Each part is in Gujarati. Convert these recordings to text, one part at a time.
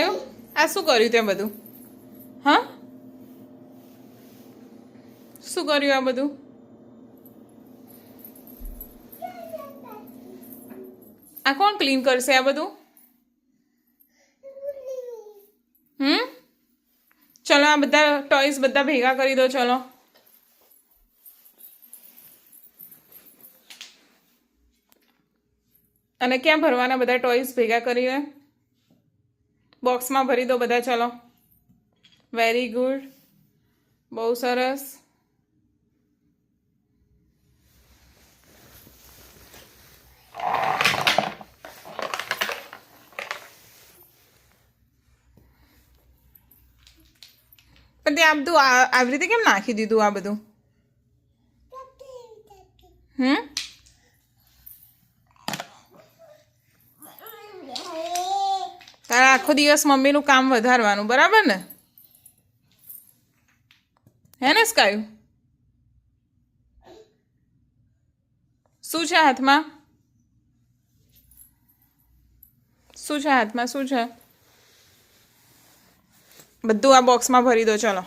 સ્કાયો આ શું કર્યું તે બધું? હા, શું કર્યું આ બધું? આ કોણ ક્લીન કરશે આ બધું? ચલો આ બધા ટોયસ બધા ભેગા કરી દો. ચલો અને ક્યાં ભરવાના બધા ટોયસ ભેગા કરીને? બોક્સમાં ભરી દો બધા. ચલો, વેરી ગુડ, બહુ સરસ. પણ તે આ બધું આવી રીતે કેમ નાખી દીધું આ બધું? તારા આખો દિવસ મમ્મીનું કામ વધારવાનું, બરાબર ને? હે ને સ્કાયુ? શું છે હાથમાં? શું છે હાથમાં? શું છે? બધું આ બોક્સમાં ભરી દો. ચલો,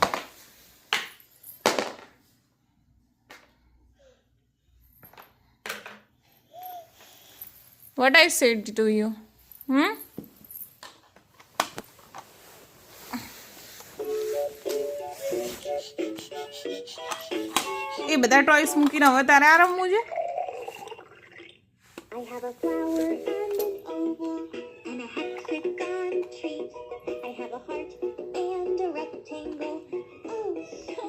what I said to you? એ બધા ટોયસ મૂકીને હવે તારે આ રમવું છે? I have a flower and an oval and a hexagon tree. I have a heart and a rectangle. Oh, so